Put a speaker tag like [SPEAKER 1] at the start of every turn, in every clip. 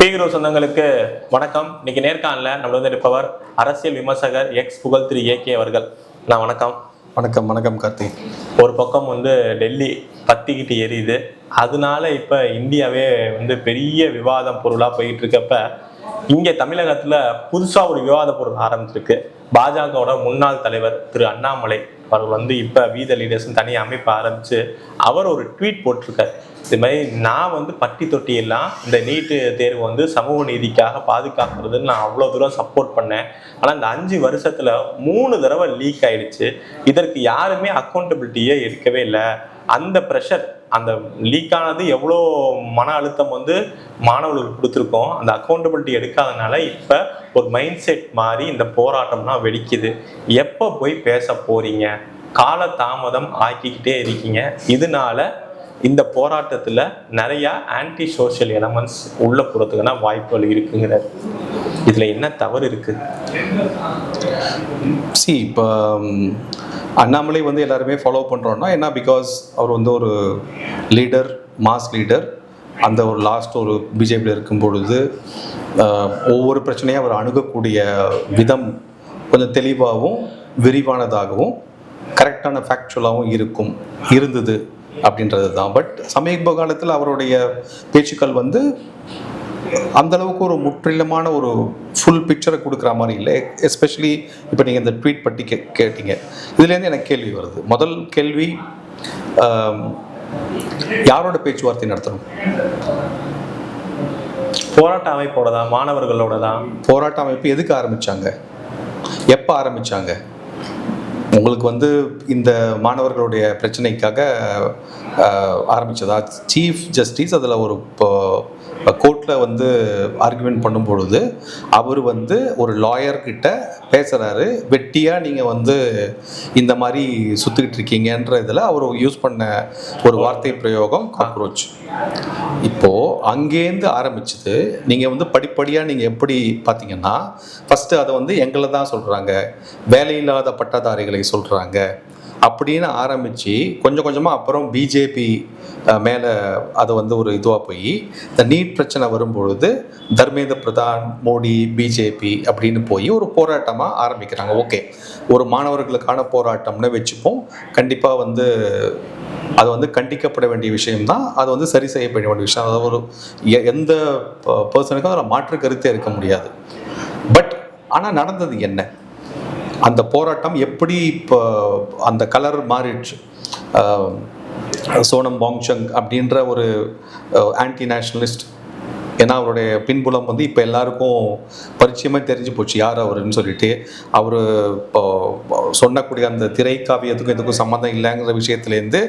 [SPEAKER 1] ஸ்ரீகுரு சொந்தங்களுக்கு வணக்கம். இன்னைக்கு நேர்காணல நம்மள வந்து இருப்பவர் அரசியல் விமர்சகர் எக்ஸ் புகழ் திரு ஏகே அவர்கள். நான் வணக்கம்.
[SPEAKER 2] வணக்கம் வணக்கம் கார்த்தி.
[SPEAKER 1] ஒரு பக்கம் வந்து டெல்லி பத்திக்கிட்டு எரியுது, அதனால இப்ப இந்தியாவே வந்து பெரிய விவாதம் பொருளா போயிட்டு இருக்கப்ப இங்க தமிழகத்துல புதுசா ஒரு விவாத பொருள் ஆரம்பிச்சிருக்கு. பாஜகவோட முன்னாள் தலைவர் திரு அண்ணாமலை அவர்கள் வந்து இப்ப வீத லீடர்ஸ் தனி அமைப்பு ஆரம்பிச்சு அவர் ஒரு ட்வீட் போட்டிருக்காரு. இது மாதிரி நான் வந்து பட்டி தொட்டி எல்லாம் இந்த நீட்டு தேர்வு வந்து சமூக நீதிக்காக பாதுகாக்கிறதுன்னு நான் அவ்வளோ தூரம் சப்போர்ட் பண்ணேன். ஆனால் இந்த 5 வருஷத்துல 3 தடவை லீக் ஆயிடுச்சு. இதற்கு யாருமே அக்கௌண்டபிலிட்டியே எடுக்கவே இல்லை. அந்த ப்ரெஷர், அந்த லீக் ஆனது எவ்வளோ மன அழுத்தம் வந்து மாணவர்களுக்கு கொடுத்துருக்கோம். அந்த அக்கௌண்டபிலிட்டி எடுக்காதனால இப்போ ஒரு மைண்ட் செட் மாதிரி இந்த போராட்டம்லாம் வெடிக்குது. எப்போ போய் பேச போறீங்க? கால தாமதம் ஆக்கிக்கிட்டே இருக்கீங்க. இதனால இந்த போராட்டத்தில் நிறைய ஆன்டி சோஷியல் எலமெண்ட்ஸ் உள்ள போகிறதுக்கான வாய்ப்புகள் இருக்குங்கிறார். இதில் என்ன தவறு இருக்கு?
[SPEAKER 2] இப்போ அண்ணாமலை வந்து எல்லாருமே ஃபாலோ பண்ணுறோன்னா என்ன, பிகாஸ் அவர் வந்து ஒரு லீடர், மாஸ் லீடர். அந்த ஒரு லாஸ்ட் ஒரு பிஜேபியில் இருக்கும் பொழுது ஒவ்வொரு பிரச்சனையும் அவர் அணுகக்கூடிய விதம் கொஞ்சம் தெளிவாகவும் விரிவானதாகவும் கரெக்டான ஃபேக்சுவலாகவும் இருந்தது அப்படின்றது தான். பட் சமீப காலத்தில் அவருடைய பேச்சுக்கள் வந்து அந்த அளவுக்கு ஒரு முற்றிலுமான ஒரு ஃபுல் பிக்சரை கொடுக்குற மாதிரி இல்லை. எஸ்பெஷலி இப்போ நீங்கள் இந்த ட்வீட் பற்றி கேட்டீங்க, இதுலேருந்து எனக்கு கேள்வி வருது. முதல் கேள்வி, யாரோட பேச்சுவார்த்தை நடத்தணும்?
[SPEAKER 1] போராட்ட அமைப்போட தான், மாணவர்களோட தான்.
[SPEAKER 2] போராட்ட அமைப்பு எதுக்கு ஆரம்பித்தாங்க? எப்போ ஆரம்பித்தாங்க? உங்களுக்கு வந்து இந்த மாணவர்களுடைய பிரச்சனைக்காக ஆரம்பித்ததா? சீஃப் ஜஸ்டிஸ் அதில் ஒரு கோர்ட்டில் வந்து ஆர்குமெண்ட் பண்ணும் பொழுது அவர் வந்து ஒரு லாயர்கிட்ட பேசுகிறாரு. வெட்டியாக நீங்கள் வந்து இந்த மாதிரி சுற்றிக்கிட்டு இருக்கீங்கன்ற இதில் அவர் யூஸ் பண்ண ஒரு வார்த்தை பிரயோகம் காக்ரோச். இப்போது அங்கேருந்து ஆரம்பிச்சது. நீங்கள் வந்து படிப்படியாக நீங்கள் எப்படி பார்த்தீங்கன்னா, ஃபஸ்ட்டு அதை வந்து எங்களை தான் சொல்கிறாங்க, வேலையில்லாத பட்டதாரிகளை சொல்கிறாங்க அப்படின்னு ஆரம்பித்து கொஞ்சம் கொஞ்சமாக அப்புறம் பிஜேபி மேலே அதை வந்து ஒரு இதுவாக போய் இந்த நீட் பிரச்சனை வரும்பொழுது தர்மேந்திர பிரதான், மோடி, பிஜேபி அப்படின்னு போய் ஒரு போராட்டமாக ஆரம்பிக்கிறாங்க. ஓகே, ஒரு மாணவர்களுக்கான போராட்டம்னு வச்சுப்போம். கண்டிப்பாக வந்து அது வந்து கண்டிக்கப்பட வேண்டிய விஷயம்தான். அது வந்து சரி செய்யப்பட வேண்டிய விஷயம். அதாவது ஒரு எந்த பர்சனுக்கும் அதில் மாற்று கருத்தே இருக்க முடியாது. பட் ஆனால் நடந்தது என்ன? அந்த போராட்டம் எப்படி இப்போ அந்த கலர் மாறிடுச்சு? சோனம் வாங்சுக் அப்படின்ற ஒரு ஆன்டி நேஷ்னலிஸ்ட், ஏன்னா அவருடைய பின்புலம் வந்து இப்போ எல்லாருக்கும் பரிச்சயமாக தெரிஞ்சு போச்சு யார் அவருன்னு சொல்லிட்டு. அவர் இப்போ சொன்னக்கூடிய அந்த திரைக்காவியத்துக்கும் இதுக்கும் சம்மந்தம் இல்லைங்கிற விஷயத்துலேருந்து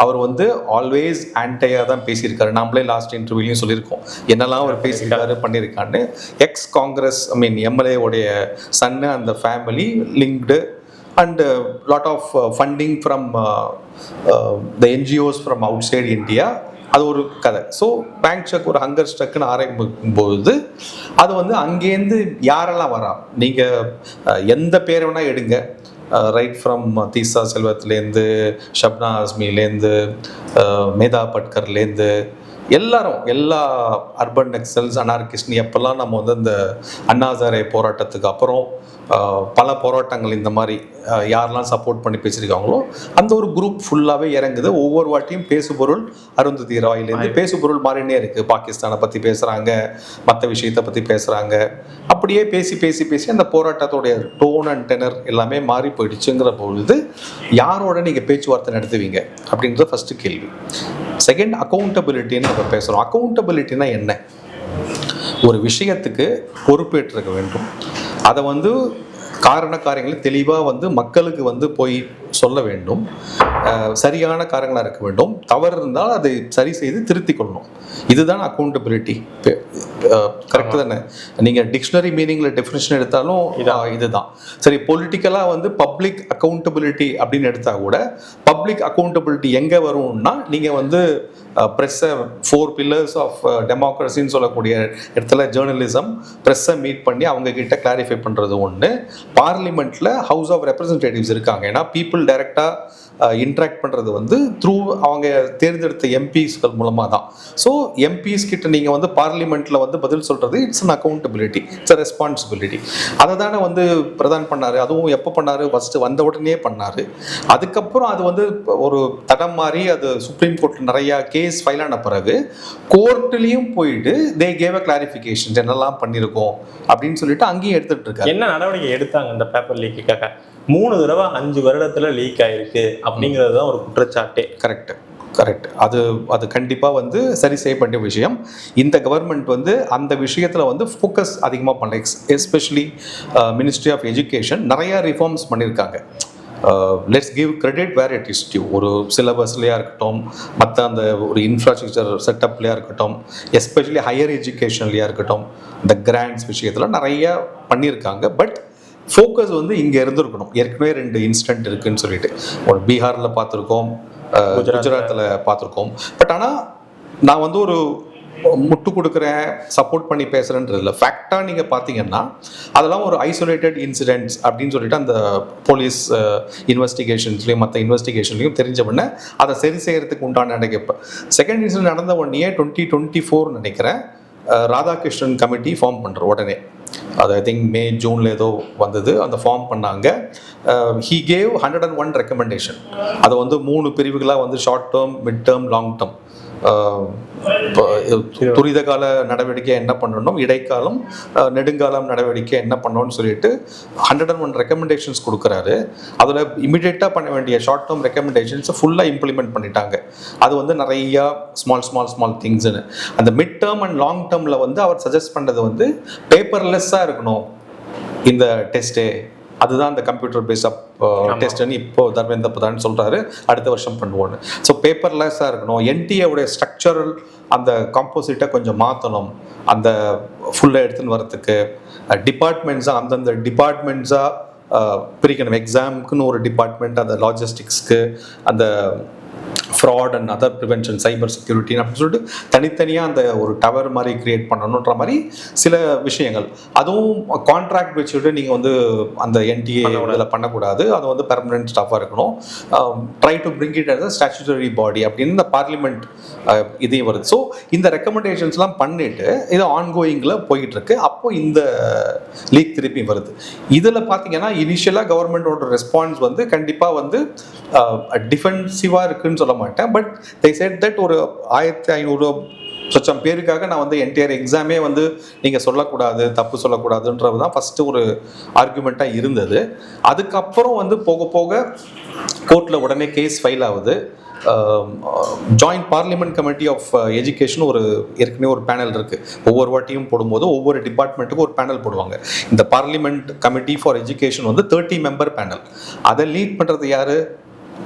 [SPEAKER 2] அவர் வந்து ஆல்வேஸ் ஆன்டையாக தான் பேசியிருக்காரு. நம்மளே லாஸ்ட் இன்டர்வியூலையும் சொல்லியிருக்கோம் என்னெல்லாம் அவர் பேசியிருக்காரு பண்ணியிருக்கான்னு. எக்ஸ் காங்கிரஸ் எம்எல்ஏ சன்னு, அந்த family linked and lot of funding from the NGOs from outside India. அது ஒரு கதை. ஸோ பேங்க் செக் ஒரு ஹங்கர் ஸ்டக்குன்னு ஆரம்பிக்கும்போது அது வந்து அங்கேருந்து யாரெல்லாம் வரா, நீங்கள் எந்த பேரை வேணால் எடுங்க. ரைட் ஃப்ரம் தீசா செல்வத்துலேருந்து, ஷப்னா ஆஸ்மிலேருந்து, மேதா பட்கர்லேருந்து எல்லாரும், எல்லா அர்பன் நக்சல்ஸ், அனார்கிஸ்ட்னு எப்போல்லாம் நம்ம வந்து இந்த அண்ணாசாரை போராட்டத்துக்கு அப்புறம் பல போராட்டங்கள் இந்த மாதிரி யாரெல்லாம் சப்போர்ட் பண்ணி பேசியிருக்காங்களோ அந்த ஒரு குரூப் ஃபுல்லாகவே இறங்குது. ஒவ்வொரு வாட்டியும் பேசுபொருள் அருந்ததி ராயிலேருந்து பேசுபொருள் மாறினே இருக்குது. பாகிஸ்தானை பற்றி பேசுகிறாங்க, மற்ற விஷயத்தை பற்றி பேசுகிறாங்க. அப்படியே பேசி பேசி பேசி அந்த போராட்டத்தோடைய டோன் அண்ட் டெனர் எல்லாமே மாறி போயிடுச்சுங்கிற பொழுது யாரோட நீங்கள் பேச்சுவார்த்தை நடத்துவீங்க அப்படின்றது ஃபஸ்ட்டு கேள்வி. செகண்ட், அக்கௌண்டபிலிட்டின்னு நம்ம பேசுகிறோம். அக்கௌண்டபிலிட்டினா என்ன? ஒரு விஷயத்துக்கு பொறுப்பேற்றுக்க வேண்டும். அதை வந்து காரியங்களை தெளிவாக வந்து மக்களுக்கு வந்து போய் சொல்ல வேண்டும். சரியான காரணங்களாக இருக்க வேண்டும். தவறு இருந்தால் அதை சரி செய்து திருத்தி கொள்ளணும். இதுதான் அக்கௌண்டபிலிட்டி. கரெக்டு தானே? நீங்கள் டிக்ஷனரி மீனிங்கில் டெஃபினிஷன் எடுத்தாலும் இதுதான் சரி. பொலிட்டிக்கலாக வந்து பப்ளிக் அக்கௌண்டபிலிட்டி அப்படின்னு எடுத்தால் கூட பப்ளிக் அக்கௌண்டபிலிட்டி எங்கே வரும்னா, நீங்கள் வந்து ப்ரெஸ்ஸை 4 pillars ஆஃப் டெமோக்ரஸின்னு சொல்லக்கூடிய இடத்துல ஜேர்னலிசம், ப்ரெஸ்ஸை மீட் பண்ணி அவங்கக்கிட்ட கிளாரிஃபை பண்ணுறது ஒன்று. பார்லிமெண்ட்டில் ஹவுஸ் ஆஃப் ரெப்ரசன்டேட்டிவ்ஸ் இருக்காங்க. ஏன்னா பீப்புள் டைரெக்டாக இன்ட்ராக்ட் பண்ணுறது வந்து த்ரூ அவங்க தேர்ந்தெடுத்த எம்பிஸ்கள் மூலமாக தான். ஸோ எம்பிஸ் கிட்ட நீங்கள் வந்து பார்லிமெண்ட்டில் வந்து பதில் சொல்கிறது it's an accountability, it's a responsibility. அதை தானே வந்து பிரதான் பண்ணார். அதுவும் எப்போ பண்ணார்? ஃபஸ்ட்டு வந்த உடனே பண்ணார். அதுக்கப்புறம் அது வந்து ஒரு தடம் மாறி அது சுப்ரீம் கோர்ட்டில் நிறையா கேஸ் ஃபைல் ஆன பிறகு கோர்ட்லேயும் போயிட்டு தே கேவ் அ கிளாரிஃபிகேஷன் என்னெல்லாம் பண்ணியிருக்கோம் அப்படின்னு சொல்லிட்டு அங்கேயும் எடுத்துகிட்டு இருக்காங்க.
[SPEAKER 1] என்ன நடவடிக்கை எடுத்தாங்க இந்த பேப்பர் லீக்குக்காக? 3 தடவை 5 வருடத்துல லீக் ஆயிருக்கு அப்படிங்கிறது தான் ஒரு குற்றச்சாட்டே.
[SPEAKER 2] கரெக்ட். அது கண்டிப்பாக வந்து சரி செய்யப்பட்ட விஷயம். இந்த கவர்மெண்ட் வந்து அந்த விஷயத்தில் வந்து ஃபோக்கஸ் அதிகமாக பண்ணல. எஸ்பெஷலி மினிஸ்ட்ரி ஆஃப் எஜுகேஷன் நிறையா ரிஃபார்ம்ஸ் பண்ணியிருக்காங்க. Let's give credit where it is due. ஒரு சிலபஸ்லையாக இருக்கட்டும், மற்ற அந்த ஒரு இன்ஃப்ராஸ்ட்ரக்சர் செட்டப்லையாக இருக்கட்டும், எஸ்பெஷலி ஹையர் எஜுகேஷன்லையாக இருக்கட்டும், இந்த கிராண்ட்ஸ் விஷயத்தில் நிறையா பண்ணியிருக்காங்க. பட் ஃபோக்கஸ் வந்து இங்கே இருந்திருக்கணும். ஏற்கனவே 2 இன்சிடென்ட் இருக்குன்னு சொல்லிட்டு ஒரு பீகாரில் பார்த்துருக்கோம், குஜராத்தில் பார்த்துருக்கோம். பட் ஆனால் நான் வந்து ஒரு முட்டு கொடுக்குறேன், சப்போர்ட் பண்ணி பேசுகிறேன்றது இல்லை. ஃபேக்டாக நீங்கள் பார்த்தீங்கன்னா அதெல்லாம் ஒரு ஐசோலேட்டட் இன்சிடென்ட்ஸ் அப்படின்னு சொல்லிட்டு அந்த போலீஸ் இன்வெஸ்டிகேஷன்ஸ்லையும் மற்ற இன்வெஸ்டிகேஷன்லையும் தெரிஞ்சவொடனே அதை சரி செய்கிறதுக்கு உண்டான நினைக்கப்பேன். செகண்ட் இன்சிடென்ட் நடந்த உடனே 2024 நினைக்கிறேன், ராதாகிருஷ்ணன் கமிட்டி ஃபார்ம் பண்ணுற உடனே, அது ஐ திங்க் மே ஜூனில் ஏதோ வந்தது, அந்த ஃபார்ம் பண்ணாங்க. He gave 101 recommendation. அதை வந்து 3 பிரிவுகளாக வந்து short term, mid term, long term. துரித கால நடவடிக்கை என்ன பண்ணணும், இடைக்காலம், நெடுங்காலம் நடவடிக்கை என்ன பண்ணணும்னு சொல்லிட்டு 101 ரெக்கமெண்டேஷன்ஸ் கொடுக்குறாரு. அதில் இமிடியேட்டாக பண்ண வேண்டிய ஷார்ட் டேர்ம் ரெக்கமெண்டேஷன்ஸை ஃபுல்லாக இம்ப்ளிமெண்ட் பண்ணிட்டாங்க. அது வந்து நிறையா ஸ்மால் திங்ஸ்னு. அந்த மிட் டேர்ம் அண்ட் லாங் டேர்மில் வந்து அவர் சஜஸ்ட் பண்ணது வந்து பேப்பர்லெஸ்ஸாக இருக்கணும் இந்த டெஸ்ட்டே. அதுதான் அந்த கம்ப்யூட்டர் பேஸ் அப் டெஸ்ட்னு இப்போ தர்மேந்திர பிரதான் சொல்கிறாரு, அடுத்த வருஷம் பண்ணுவோன்னு. ஸோ பேப்பர்லெஸ்ஸாக இருக்கணும். என்டிஏவுடைய ஸ்ட்ரக்சரல் அந்த காம்போசிட்டை கொஞ்சம் மாற்றணும். அந்த ஃபுல்லாக எடுத்துன்னு வரத்துக்கு டிபார்ட்மெண்ட்ஸாக அந்தந்த டிபார்ட்மெண்ட்ஸாக பிரிக்கணும். எக்ஸாமுக்குன்னு ஒரு டிபார்ட்மெண்ட், அந்த லாஜிஸ்டிக்ஸ்க்கு, அந்த fraud and other prevention, cyber security அப்படின்னு சொல்லிட்டு தனித்தனியாக அந்த ஒரு டவர் மாதிரி கிரியேட் பண்ணணுன்ற மாதிரி சில விஷயங்கள். அதுவும் கான்ட்ராக்ட் வச்சுட்டு நீங்கள் வந்து அந்த என்டிஏ இதில் பண்ணக்கூடாது. அது வந்து பெர்மனன்ட் ஸ்டாஃபாக இருக்கணும். Try to bring it as a statutory body அப்படின்னு இந்த பார்லிமெண்ட் இதையும் வருது. ஸோ இந்த ரெக்கமெண்டேஷன்ஸ்லாம் பண்ணிட்டு இது ஆன்கோயிங்கில் போயிட்டு இருக்கு. அப்போ இந்த லீக் திருப்பி வருது. இதில் பார்த்தீங்கன்னா இனிஷியலாக கவர்மெண்டோட ரெஸ்பான்ஸ் வந்து கண்டிப்பாக வந்து டிஃபென்சிவாக இருக்குன்னு சொல்ல மாட்டேன். பட் they said that ஒரு 1500 சொச்சம் பேருக்காக நான் வந்து என்டையர் எக்ஸாமே வந்து நீங்கள் சொல்லக்கூடாது, தப்பு சொல்லக்கூடாதுன்றது தான் ஃபஸ்ட்டு ஒரு ஆர்குமெண்ட்டாக இருந்தது. அதுக்கப்புறம் வந்து போக போக கோர்ட்டில் உடனே கேஸ் ஃபைல் ஆகுது. Joint parliament committee of education ஒரு ஏற்கனவே ஒரு பேனல் இருக்குது. ஒவ்வொரு வாட்டியும் போடும்போது ஒவ்வொரு டிபார்ட்மெண்ட்டுக்கும் ஒரு பேனல் போடுவாங்க. இந்த பார்லிமெண்ட் கமிட்டி ஃபார் எஜுகேஷன் வந்து 30 மெம்பர் பேனல். அதை லீட் பண்ணுறது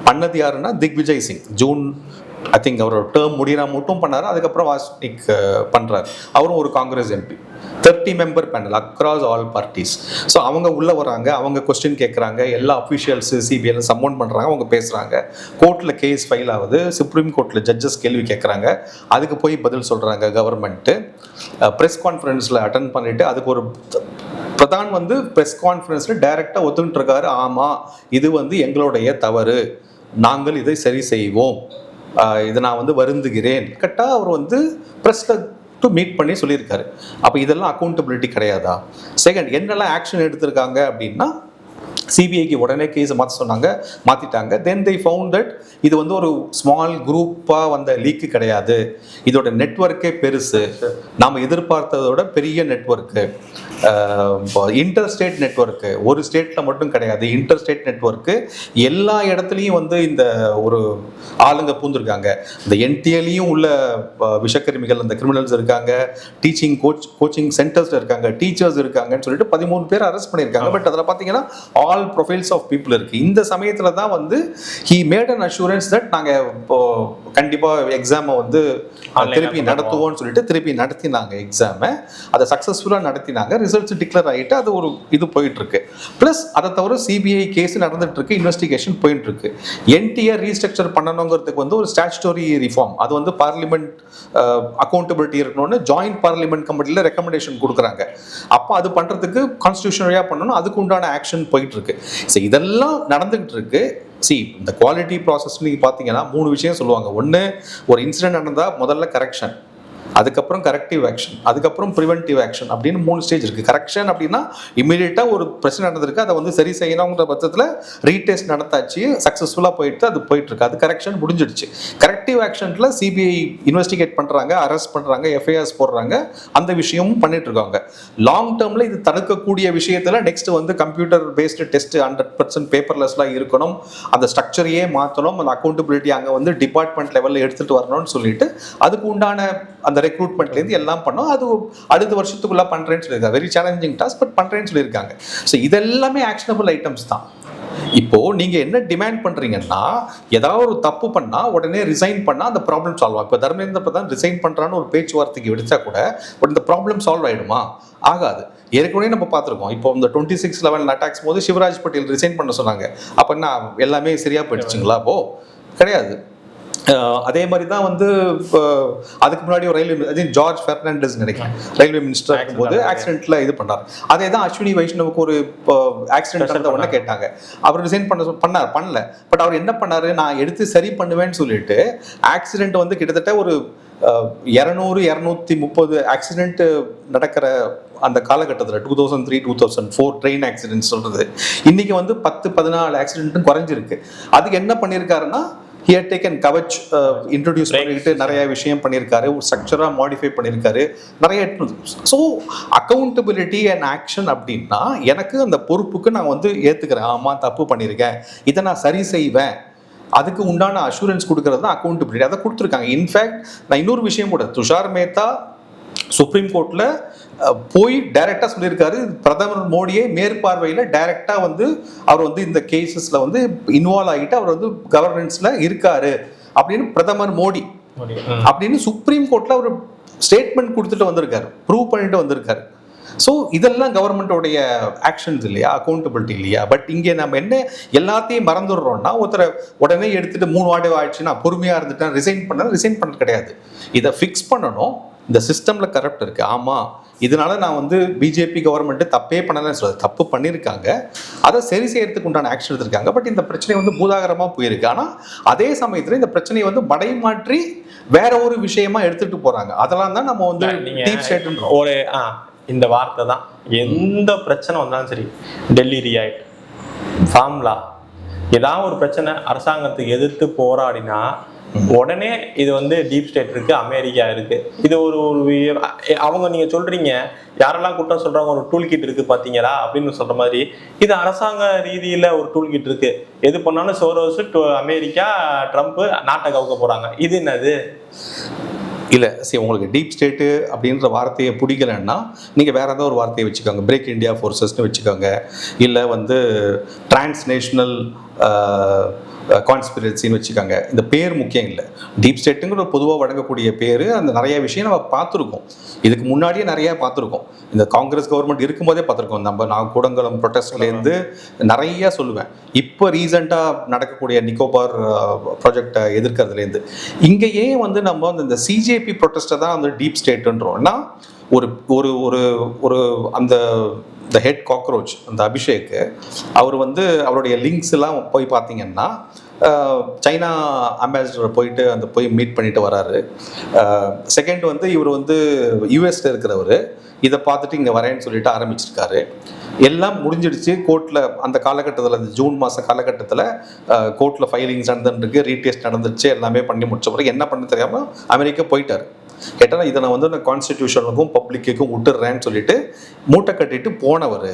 [SPEAKER 2] பண்ணது யாருன்னா Digvijay Singh. June I think அவரோட டேர்ம் முடிகிறா மட்டும் பண்ணார். அதுக்கப்புறம் வாஸ்னிக் பண்ணுறாரு. அவரும் ஒரு Congress MP. 30 member panel across all parties. So அவங்க உள்ளே வராங்க, அவங்க கொஸ்டின் கேட்குறாங்க, எல்லா அஃபிஷியல்ஸு சிபிஐல சம்மன் பண்ணுறாங்க, அவங்க பேசுகிறாங்க. கோர்ட்டில் கேஸ் ஃபைல் ஆகுது. சுப்ரீம் கோர்ட்டில் ஜட்ஜஸ் கேள்வி கேட்குறாங்க, அதுக்கு போய் பதில் சொல்கிறாங்க கவர்மெண்ட்டு. ப்ரெஸ் கான்ஃபரன்ஸில் அட்டன் பண்ணிவிட்டு அதுக்கு ஒரு பிரதான் வந்து ப்ரெஸ் கான்ஃபரன்ஸில் டைரெக்டாக ஒத்துக்கிட்டு இருக்காரு. ஆமாம், இது வந்து எங்களுடைய தவறு, நாங்கள் இதை சரி செய்வோம், இதை நான் வந்து வருந்துகிறேன். கரெக்டாக அவர் வந்து ப்ரெஸ்ஸில் டு மீட் பண்ணி சொல்லியிருக்காரு. அப்போ இதெல்லாம் அக்கௌண்டபிலிட்டி கிடையாதா? செகண்ட், என்னெல்லாம் ஆக்ஷன் எடுத்திருக்காங்க அப்படின்னா, சிபிஐக்கு உடனே கேஸை மாற்ற சொன்னாங்க, மாற்றிட்டாங்க. தென் they found that இது வந்து ஒரு ஸ்மால் குரூப்பாக வந்த லீக்கு கிடையாது, இதோட நெட்வொர்க்கே பெருசு, நாம் எதிர்பார்த்ததோட பெரிய நெட்வொர்க்கு, இன்டர் ஸ்டேட் நெட்வொர்க்கு, ஒரு ஸ்டேட்டில் மட்டும் கிடையாது, இன்டர் ஸ்டேட் நெட்வொர்க்கு, எல்லா இடத்துலையும் வந்து இந்த ஒரு ஆளுங்க பூந்துருக்காங்க. இந்த என்டிஏலையும் உள்ள விஷக்கிருமிகள், அந்த கிரிமினல்ஸ் இருக்காங்க, கோச்சிங் சென்டர்ஸில் இருக்காங்க, டீச்சர்ஸ் இருக்காங்கன்னு சொல்லிட்டு 13 பேர் அரெஸ்ட் பண்ணியிருக்காங்க. பட் அதில் பார்த்தீங்கன்னா ஆல் ப்ரொஃபைல்ஸ் ஆஃப் பீப்புள் இருக்குது. இந்த சமயத்தில் தான் வந்து he made an assurance that நாங்கள் இப்போ கண்டிப்பாக எக்ஸாமை வந்து திருப்பி நடத்துவோம்னு சொல்லிட்டு திருப்பி நடத்தினாங்க எக்ஸாமை. அதை சக்ஸஸ்ஃபுல்லாக நடத்தினாங்க. ரிசல்ட்ஸ் டிக்ளேர் ஆகிட்டு அது ஒரு இது போயிட்டுருக்கு. ப்ளஸ் அதை தவிர சிபிஐ கேஸ் நடந்துகிட்ருக்கு, இன்வெஸ்டிகேஷன் போயிட்டுருக்கு. என்டிஆர் ரீஸ்ட்ரக்சர் பண்ணணுங்கிறதுக்கு வந்து ஒரு ஸ்டாச்சுட்டரி ரிஃபார்ம், அது வந்து பார்லிமெண்ட் அக்கௌண்டபிலிட்டி இருக்கணும்னு ஜாயிண்ட் பார்லிமெண்ட் கமிட்டியில் ரெக்கமெண்டேஷன் கொடுக்குறாங்க. அப்போ அது பண்ணுறதுக்கு கான்ஸ்டியூஷன் வழியாக பண்ணணும், அதுக்கு உண்டான ஆக்ஷன் போயிட்டுருக்கு. ஸோ இதெல்லாம் நடந்துகிட்டு இருக்கு. இந்த குவாலிட்டி ப்ராசஸ் நீங்கள் பார்த்தீங்கன்னா 3 விஷயம் சொல்லுவாங்க. ஒன்று, ஒரு இன்சிடென்ட் நடந்தால் முதல்ல கரெக்ஷன், அதுக்கப்புறம் கரெக்டிவ் ஆக்ஷன், அதுக்கப்புறம் ப்ரிவென்டிவ் ஆக்ஷன் அப்படின்னு 3 ஸ்டேஜ் இருக்குது. கரெக்ஷன் அப்படின்னா இமீடியட்டாக ஒரு பிரச்சனை நடந்திருக்கு, அதை வந்து சரி செய்யணுங்கிற பட்சத்தில் ரீடெஸ்ட் நடத்தாச்சு, சக்ஸஸ்ஃபுல்லாக போயிட்டு அது போயிட்டுருக்கு, அது கரெக்ஷன் முடிஞ்சிடுச்சு. கரெக்டிவ் ஆக்ஷனில் சிபிஐ இன்வெஸ்டிகேட் பண்ணுறாங்க, அரெஸ்ட் பண்ணுறாங்க, எஃப்ஐஆர்ஸ் போடுறாங்க, அந்த விஷயமும் பண்ணிட்டு இருக்காங்க. லாங் டேர்மில் இது தடுக்கக்கூடிய விஷயத்தில் நெக்ஸ்ட் வந்து கம்ப்யூட்டர் பேஸ்டு டெஸ்ட் 100% பேப்பர்லெஸ்லாம் இருக்கணும், அந்த ஸ்ட்ரக்சரையே மாற்றணும், அந்த அக்கௌண்டபிலிட்டி அங்கே வந்து டிபார்ட்மெண்ட் லெவலில் எடுத்துகிட்டு வரணும்னு சொல்லிட்டு அதுக்கு உண்டான அந்த ரெக்ரூட்மெண்ட்லேருந்து எல்லாம் பண்ணோம். அது அடுத்த வருஷத்துக்குள்ள பண்ணுறேன்னு சொல்லியிருக்காங்க. வெரி சேலஞ்சிங் டாஸ்க், பட் பண்ணுறேன்னு சொல்லியிருக்காங்க. ஸோ இதெல்லாமே ஆக்ஷனபிள் ஐட்டம்ஸ் தான். இப்போ நீங்க என்ன டிமாண்ட் பண்றீங்கன்னா, ஏதாவது ஒரு தப்பு பண்ணா உடனே ரிசைன் பண்ணா அந்த ப்ராப்ளம் சால்வ் ஆகும். இப்போ தர்மேந்திர பிரதான் ரிசைன் பண்றான்னு ஒரு பேச்சுவார்த்தைக்கு எடுத்தா கூட இந்த ப்ராப்ளம் சால்வ் ஆயிடுமா? ஆகாது. ஏற்கனவே நம்ம பார்த்துருக்கோம். இப்போ இந்த 26/11 அட்டாக்ஸ் போது சிவராஜ் பட்டேல் ரிசைன் பண்ண சொன்னாங்க. அப்படின்னா எல்லாமே சரியா போயிடுச்சுங்களா? அப்போ கிடையாது. அதே மாதிரி தான் வந்து அதுக்கு முன்னாடி ஒரு ரயில்வே ஜார்ஜ் பெர்னாண்டஸ் நினைக்கிறேன் ரயில்வே மினிஸ்டர் இருக்கும்போது ஆக்சிடென்ட்ல இது பண்ணார். அதே தான் அஸ்வினி வைஷ்ணவுக்கு ஒரு ஆக்சிடென்ட் நடந்த உடனே கேட்டாங்க. அவர் ரிசைன் பண்ணல. பட் அவர் என்ன பண்ணாரு, நான் எடுத்து சரி பண்ணுவேன்னு சொல்லிட்டு ஆக்சிடென்ட் வந்து கிட்டத்தட்ட ஒரு 200-230 ஆக்சிடென்ட் நடக்கிற அந்த காலகட்டத்தில் 2003-2004 ட்ரெயின் ஆக்சிடென்ட் சொல்றது இன்னைக்கு வந்து 10-14 ஆக்சிடென்ட்டும் குறைஞ்சிருக்கு. அதுக்கு என்ன பண்ணியிருக்காருன்னா, he had taken Kavach introduce பண்ணிக்கிட்டு நிறைய விஷயம் பண்ணியிருக்காரு, ஒரு ஸ்ட்ரக்சராக மாடிஃபை பண்ணியிருக்காரு நிறைய. ஸோ அக்கௌண்டபிலிட்டி அண்ட் ஆக்ஷன் அப்படின்னா எனக்கு அந்த பொறுப்புக்கு நான் வந்து ஏற்றுக்கிறேன், ஆமாம் தப்பு பண்ணியிருக்கேன், இதை நான் சரி செய்வேன், அதுக்கு உண்டான அஷூரன்ஸ் கொடுக்கறது தான் அக்கௌண்டபிலிட்டி. அதை கொடுத்துருக்காங்க. இன்ஃபேக்ட் நான் இன்னொரு விஷயம் கூட, துஷார் மேத்தா சுப்ரீம் கோர்ட்டில் போய் டைரக்டாக சொல்லியிருக்காரு, பிரதமர் மோடியை மேற்பார்வையில் டைரக்டாக வந்து அவர் வந்து இந்த கேசஸில் வந்து இன்வால்வ் ஆகிட்டு அவர் வந்து கவர்னன்ஸில் இருக்காரு அப்படின்னு பிரதமர் மோடி அப்படின்னு சுப்ரீம் கோர்ட்டில் ஒரு ஸ்டேட்மெண்ட் கொடுத்துட்டு வந்திருக்காரு, ப்ரூவ் பண்ணிட்டு வந்திருக்காரு. ஸோ இதெல்லாம் கவர்மெண்ட்டோடைய ஆக்ஷன்ஸ் இல்லையா, அக்கௌண்டபிலிட்டி இல்லையா? பட் இங்கே நம்ம என்ன எல்லாத்தையும் மறந்துடுறோம்னா, ஒருத்தரை உடனே எடுத்துட்டு 3 வாரம் ஆயிடுச்சு நான் பொறுமையாக இருந்துட்டேன் ரிசைன் பண்ணது கிடையாது. இதை ஃபிக்ஸ் பண்ணணும். இந்த சிஸ்டமில் கரப்ட் இருக்குது, ஆமாம் இதனால நான் வந்து பிஜேபி கவர்மெண்ட்டு தப்பே பண்ணலன்னு சொல்லுது, தப்பு பண்ணியிருக்காங்க, அதை சரி செய்யறதுக்கு உண்டான ஆக்ஷன் எடுத்திருக்காங்க. பட் இந்த பிரச்சனை வந்து பூதாகரமாக போயிருக்கு. ஆனால் அதே சமயத்தில் இந்த பிரச்சனையை வந்து மடைமாற்றி வேற ஒரு விஷயமா எடுத்துட்டு போறாங்க. அதெல்லாம் தான் நம்ம வந்து டீப் ஸ்டேட்ன்றோம்.
[SPEAKER 1] ஒரு இந்த வார்த்தை தான் எந்த பிரச்சனை வந்தாலும் சரி, டெல்லி ரியாக்ட், ஃபார்முலா, ஏதாவது ஒரு பிரச்சனை அரசாங்கத்துக்கு எதிர்த்து போராடினா உடனே இது வந்து டீப் ஸ்டேட் இருக்கு, அமெரிக்கா இருக்கு, இது ஒரு அவங்க நீங்க சொல்றீங்க யாரெல்லாம் குற்றம் சொல்றாங்க ஒரு டூல் கிட் இருக்கு பாத்தீங்களா அப்படின்னு சொல்ற மாதிரி இது அரசாங்க ரீதியில ஒரு டூல் கிட் இருக்கு. எது பண்ணாலும் சோரோஸ், அமெரிக்கா, ட்ரம்ப் நாட்டை கவுக்க போறாங்க. இது என்னது?
[SPEAKER 2] இல்லை சரி, உங்களுக்கு டீப் ஸ்டேட்டு அப்படின்ற வார்த்தையை பிடிக்கலன்னா நீங்கள் வேறு ஏதாவது ஒரு வார்த்தையை வச்சுக்கோங்க, பிரேக் இந்தியா ஃபோர்ஸஸ்ன்னு வச்சுக்கோங்க, இல்லை வந்து டிரான்ஸ்நேஷ்னல் கான்ஸ்பிரசின்னு வச்சுக்கோங்க. இந்த பேர் முக்கியம் இல்லை. டீப் ஸ்டேட்டுங்கிற பொதுவாக வழங்கக்கூடிய பேர், அந்த நிறைய விஷயம் நம்ம பார்த்துருக்கோம், இதுக்கு முன்னாடியே நிறையா பார்த்துருக்கோம். இந்த காங்கிரஸ் கவர்மெண்ட் இருக்கும்போதே பார்த்துருக்கோம். நான் கூடங்குளம் ப்ரொட்டஸ்ட்லேருந்து நிறையா சொல்லுவேன். இப்போ ரீசெண்டாக நடக்கக்கூடிய நிக்கோபார் ப்ராஜெக்டை எதிர்க்கிறதுலேருந்து இங்கே ஏன் வந்து நம்ம இந்த சிஜேபி ப்ரொட்டஸ்ட்டை தான் வந்து டீப் ஸ்டேட்டுன்றோம்னா, ஒரு ஒரு ஒரு ஒரு அந்த த ஹெட் காக்ரோச் அந்த அபிஷேக் அவர் வந்து அவருடைய லிங்க்ஸ் எல்லாம் போய் பார்த்தீங்கன்னா சைனா அம்பாசிடரை போயிட்டு அந்த போய் மீட் பண்ணிட்டு வராரு. செகண்ட் வந்து இவர் வந்து யூஎஸ்ல இருக்கிறவர், இதை பார்த்துட்டு இங்கே வரேன்னு சொல்லிட்டு ஆரம்பிச்சிருக்காரு. எல்லாம் முடிஞ்சிடுச்சு கோர்ட்டில். அந்த காலகட்டத்தில் அந்த ஜூன் மாத காலகட்டத்தில் கோர்ட்டில் ஃபைலிங்ஸ் நடந்துருக்கு, ரீடெஸ்ட் நடந்துருச்சு, எல்லாமே பண்ணி முடிச்ச பிறகு என்ன பண்ண தெரியாமல் அமெரிக்கா போயிட்டார். கேட்டால் இதை நான் வந்து நான் கான்ஸ்டிடியூஷனுக்கும் பப்ளிக்குக்கும் விட்டுடுறேன்னு சொல்லிட்டு மூட்டை கட்டிட்டு போனவர்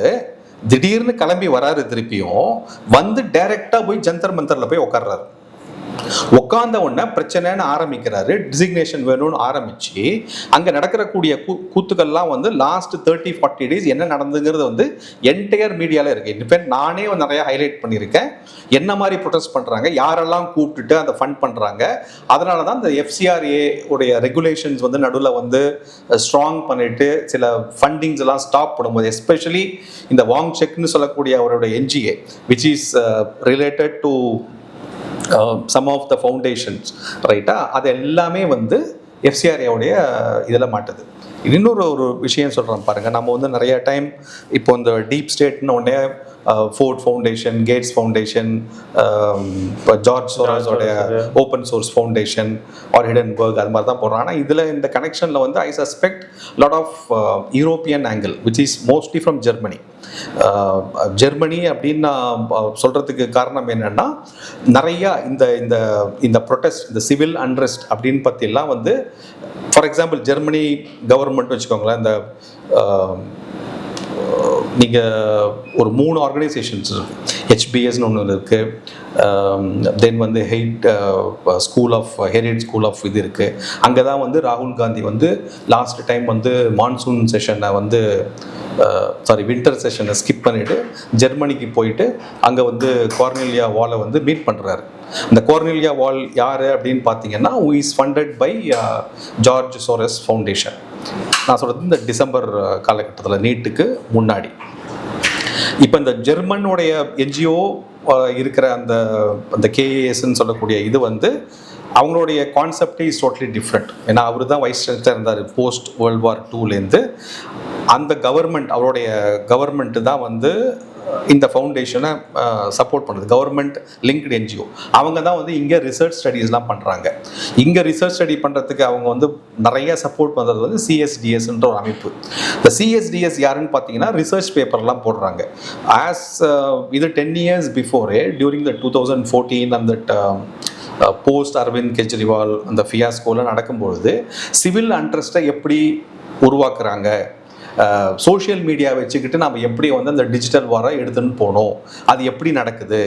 [SPEAKER 2] திடீர்னு கிளம்பி வராரு. திருப்பியும் வந்து டைரெக்டாக போய் ஜந்தர் மந்தரில் போய் உட்கார்றாரு. உட்கார்ந்த உடனே பிரச்சனைன்னு ஆரம்பிக்கிறாரு, டிசிக்னேஷன் வேணும்னு ஆரம்பிச்சு அங்கே நடக்கிறக்கூடிய கூத்துக்கள்லாம் வந்து லாஸ்ட் 30-40 டேஸ் என்ன நடந்துங்கிறது வந்து என்டையர் மீடியாவில் இருக்கு. இன்ஃபேக்ட் நானே நிறைய ஹைலைட் பண்ணியிருக்கேன். என்ன மாதிரி ப்ரொடெஸ்ட் பண்ணுறாங்க, யாரெல்லாம் கூப்பிட்டுட்டு அந்த ஃபண்ட் பண்ணுறாங்க. அதனால தான் இந்த FCRA உடைய ரெகுலேஷன்ஸ் வந்து நடுவில் வந்து ஸ்ட்ராங் பண்ணிட்டு சில ஃபண்டிங்ஸ் எல்லாம் ஸ்டாப் பண்ணும்போது, எஸ்பெஷலி இந்த வாங் செக்னு சொல்லக்கூடிய அவருடைய NGA which is related to some of the foundations, ரைட்டா, அது எல்லாமே வந்து FCRA உடைய இதில் மாட்டுது. இன்னொரு விஷயம் சொல்கிறேன் பாருங்கள். நம்ம வந்து நிறைய டைம் இப்போ இந்த டீப் ஸ்டேட்னு உடனே Ford foundation, Gates foundation, George சோராஸோடைய open source foundation or Hindenburg அது மாதிரி தான் போடுறோம். ஆனால் இதில் இந்த கனெக்ஷனில் வந்து I suspect lot of European angle which is mostly from Germany. Germany அப்படின்னு நான் சொல்கிறதுக்கு காரணம் என்னென்னா, நிறையா இந்த இந்த இந்த ப்ரொட்டஸ்ட், இந்த சிவில் அன்ரெஸ்ட் அப்படின்னு பற்றிலாம் வந்து, ஃபார் எக்ஸாம்பிள் ஜெர்மனி கவர்மெண்ட் வச்சுக்கோங்களேன், இந்த நீங்கள் ஒரு 3 ஆர்கனைசேஷன்ஸ் இருக்குது. HBSன்னு ஒன்று இருக்குது, தென் வந்து ஸ்கூல் ஆஃப் ஹெரிட் ஸ்கூல் ஆஃப் இது இருக்குது. அங்கே தான் வந்து ராகுல் காந்தி வந்து லாஸ்ட் டைம் வந்து மான்சூன் செஷனை வந்து வின்டர் செஷனை ஸ்கிப் பண்ணிவிட்டு ஜெர்மனிக்கு போயிட்டு அங்கே வந்து கார்னெலியா வாலை வந்து மீட் பண்ணுறாரு. இந்த கார்னெலியா வால் யார் அப்படின்னு பார்த்தீங்கன்னா, who is funded by George Soros foundation. நான் சொல்கிறது இந்த டிசம்பர் காலகட்டத்தில், நீட்டுக்கு முன்னாடி. இப்போ இந்த ஜெர்மனுடைய NGO இருக்கிற அந்த KASன்னு சொல்லக்கூடிய இது வந்து அவங்களுடைய கான்செப்டே இஸ் டோட்டலி டிஃப்ரெண்ட். ஏன்னா அவர் தான் வைஸ் சான்சலராக இருந்தார் போஸ்ட் World War II. அந்த கவர்மெண்ட், அவருடைய கவர்மெண்ட்டு தான் வந்து இந்த ஃபவுண்டேஷனை சப்போர்ட் பண்ணுறது. Government linked NGO. அவங்க தான் வந்து இங்கே ரிசர்ச் ஸ்டடீஸ்லாம் பண்ணுறாங்க. இங்கே ரிசர்ச் ஸ்டடி பண்ணுறதுக்கு அவங்க வந்து நிறைய சப்போர்ட் பண்ணுறது வந்து CSDSன்ற ஒரு அமைப்பு. இந்த CSDS யாருன்னு பார்த்தீங்கன்னா, ரிசர்ச் பேப்பர்லாம் போடுறாங்க. இது 10 years பிஃபோரே, டியூரிங் த 2014 அந்த போஸ்ட் அரவிந்த் கெஜ்ரிவால் அந்த ஃபியாஸ்கோலாம் நடக்கும்பொழுது சிவில் அன்ட்ரஸ்ட்டை எப்படி உருவாக்குறாங்க, சோஷியல் மீடியா வச்சுக்கிட்டு நம்ம எப்படி வந்து அந்த டிஜிட்டல் வாரை எடுத்துன்னு போனோம், அது எப்படி நடக்குது,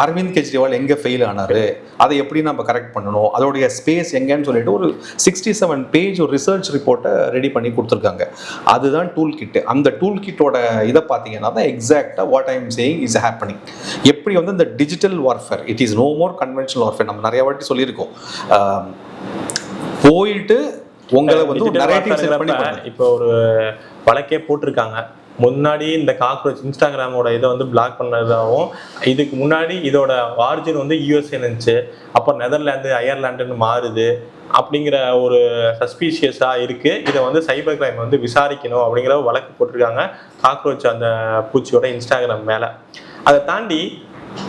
[SPEAKER 2] அரவிந்த் கெஜ்ரிவால் எங்கே ஃபெயில் ஆனார், அதை எப்படி நம்ம கரெக்ட் பண்ணணும், அதோடைய ஸ்பேஸ் எங்கேன்னு சொல்லிட்டு ஒரு 67 பேஜ் ஒரு ரிசர்ச் ரிப்போர்ட்டை ரெடி பண்ணி கொடுத்துருக்காங்க. அதுதான் டூல் கிட்டு. அந்த டூல் கிட்டோட இதை பார்த்தீங்கன்னா தான் எக்ஸாக்டாக what I am saying is happening. எப்படி வந்து இந்த digital warfare, it is no more conventional warfare. நம்ம நிறைய வாட்டி சொல்லியிருக்கோம். போயிட்டு உங்களை வந்து ஒரு நரேட்டிவ் செட் பண்ணி,
[SPEAKER 1] இப்போ ஒரு வழக்கே போட்டிருக்காங்க. முன்னாடி இந்த காக்ரோச் இன்ஸ்டாகிராமோட இதை வந்து பிளாக் பண்ணதாகவும், இதுக்கு முன்னாடி இதோட ஆரிஜின் வந்து USA இருந்துச்சு, அப்புறம் நெதர்லாந்து அயர்லாண்டுன்னு மாறுது அப்படிங்கிற ஒரு சஸ்பீஷியஸாக இருக்குது. இதை வந்து சைபர் கிரைம் வந்து விசாரிக்கணும் அப்படிங்கிற வழக்கு போட்டிருக்காங்க காக்ரோச் அந்த பூச்சியோட இன்ஸ்டாகிராம் மேலே. அதை தாண்டி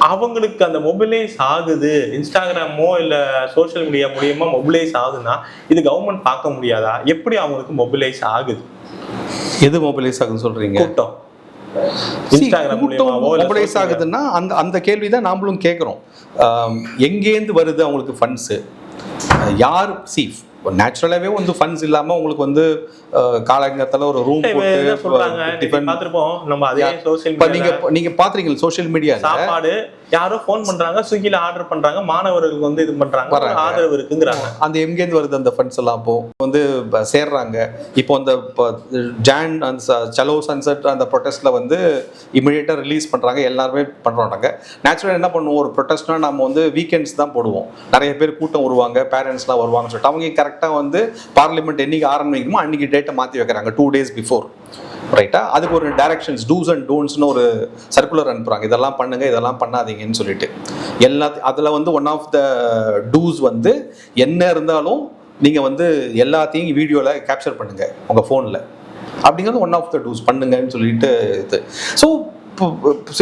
[SPEAKER 1] அவங்களுக்கு அந்த மொபிலைஸ் ஆகுது, இன்ஸ்டாகிராமோ இல்லை சோஷியல் மீடியா மூலியமா மொபிலைஸ் ஆகுதுன்னா இது கவர்மெண்ட் பார்க்க முடியாதா? எப்படி அவங்களுக்கு மொபிலைஸ் ஆகுது?
[SPEAKER 2] எது மொபிலைஸ் ஆகுதுன்னு சொல்றீங்க?
[SPEAKER 1] கூட்டம் இன்ஸ்டாகிராம் மூலியமாவோ
[SPEAKER 2] மொபிலைஸ் ஆகுதுன்னா அந்த கேள்வி தான் நாமளும் கேட்குறோம். எங்கேருந்து வருது அவங்களுக்கு ஃபண்ட்ஸு? யார் சீஃப்? நேச்சுரலாகவே வந்து ஃபண்ட்ஸ் இல்லாமல் உங்களுக்கு வந்து காலங்கத்தில் ஒரு ரூம் நீங்கள் பார்த்துறீங்க சோஷியல் மீடியா.
[SPEAKER 1] சாப்பாடு யாரோ ஃபோன் பண்றாங்க, ஸ்விக்கில ஆர்டர் பண்றாங்க, மாணவர்களுக்கு வந்து இது பண்றாங்க, ஆதரவு இருக்குங்கிறாங்க.
[SPEAKER 2] அந்த எங்கேருந்து வருது அந்த ஃபண்ட்ஸ் எல்லாம்? அப்போ வந்து சேர்றாங்க. இப்போ அந்த ஜான் அந்த சலோ சன்செட் அந்த ப்ரொட்டஸ்ட்ல வந்து இமிடியேட்டாக ரிலீஸ் பண்றாங்க, எல்லாருமே பண்றாங்க. நேச்சுரலாக என்ன பண்ணுவோம், ஒரு ப்ரொட்டஸ்ட்னா நம்ம வந்து வீக்கெண்ட்ஸ் தான் போடுவோம். நிறைய பேர் கூட்டம் வருவாங்க, பேரண்ட்ஸ்லாம் வருவாங்கன்னு சொல்லிட்டு அவங்க கரெக்டாக வந்து பார்லிமெண்ட் என்னைக்கு ஆரம்பிக்குமோ அன்னைக்கு டேட்டை மாற்றி வைக்கிறாங்க 2 days பிஃபோர். ரைட்டா? அதுக்கு ஒரு டைரக்ஷன்ஸ், டூஸ் அண்ட் டோன்ட்ஸ்னு ஒரு சர்க்குலர் அனுப்புகிறாங்க. இதெல்லாம் பண்ணுங்க, இதெல்லாம் பண்ணாதீங்கன்னு சொல்லிட்டு. அதில் வந்து ஒன் ஆஃப் த டூஸ் வந்து என்ன இருந்தாலும் நீங்கள் வந்து எல்லாத்தையும் வீடியோவில் கேப்சர் பண்ணுங்க உங்கள் ஃபோனில் அப்படிங்கிறது ஒன் ஆஃப் த டூஸ் பண்ணுங்கன்னு சொல்லிட்டு இது. ஸோ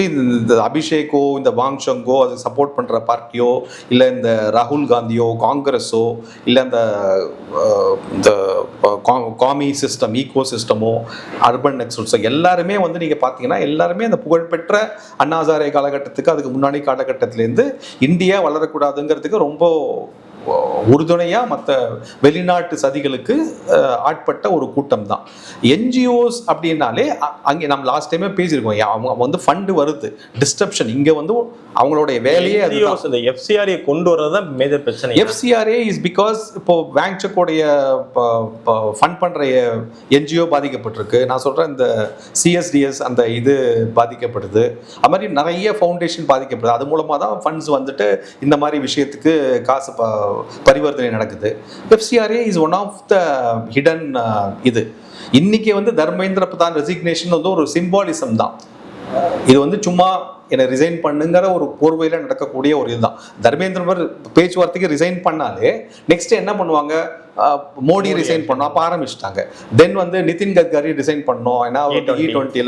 [SPEAKER 2] இந்த அபிஷேக்கோ இந்த வாங் சங்கோ அது சப்போர்ட் பண்ணுற பார்ட்டியோ இல்லை இந்த ராகுல் காந்தியோ காங்கிரஸோ இல்லை இந்த காமி சிஸ்டம் ஈகோ சிஸ்டமோ அர்பன் நெக்ஸல்ஸோ எல்லாருமே வந்து நீங்கள் பார்த்தீங்கன்னா எல்லாருமே அந்த புகழ்பெற்ற அண்ணா ஹசாரே காலகட்டத்துக்கு அதுக்கு முன்னாடி காலகட்டத்திலேருந்து இந்தியா வளரக்கூடாதுங்கிறதுக்கு ரொம்ப உறுதுணையாக மற்ற வெளிநாட்டு சதிகளுக்கு ஆட்பட்ட ஒரு கூட்டம் தான். என்ஜிஓஸ் அப்படின்னாலே அங்கே நம்ம லாஸ்ட் டைமே பேசியிருக்கோம், அவங்க வந்து ஃபண்டு வருது, டிஸ்ட்ரப்ஷன் இங்கே வந்து அவங்களுடைய வேலையே
[SPEAKER 1] அதுதான். இந்த எஃப்சிஆர்ஏ கொண்டு வர்றது தான் மேஜர் பிரச்சனை.
[SPEAKER 2] எஃப்சிஆர்ஏ இஸ் பிகாஸ் இப்போ வேங்செக்கோடைய ஃபண்ட் பண்ணுற என்ஜிஓ பாதிக்கப்பட்டிருக்கு. நான் சொல்கிறேன் இந்த சிஎஸ்டிஎஸ் அந்த இது பாதிக்கப்படுது, அது மாதிரி நிறைய ஃபவுண்டேஷன் பாதிக்கப்படுது. அது மூலமாக தான் ஃபண்ட்ஸ் வந்துட்டு இந்த மாதிரி விஷயத்துக்கு காசு பரிவர்த்தனை நடக்குது. FCRA is one of the hidden இது. இன்னைக்கு வந்து தர்மேந்திர பிரதான் ரெசிக்னேஷன் வந்து ஒரு சிம்பாலிசம் தான். இது வந்து சும்மா என்னை ரிசைன் பண்ணுங்கிற ஒரு போர்வையில் நடக்கக்கூடிய ஒரு இதுதான். தர்மேந்திர பேச்சுவார்த்தைக்கு ரிசைன் பண்ணாலே நெக்ஸ்ட் என்ன பண்ணுவாங்க, மோடி ரிசைன் பண்ணோம், அப்போ ஆரம்பிச்சிட்டாங்க. தென் வந்து நிதின் கட்கரி ரிசைன் பண்ணோம், ஏன்னா E20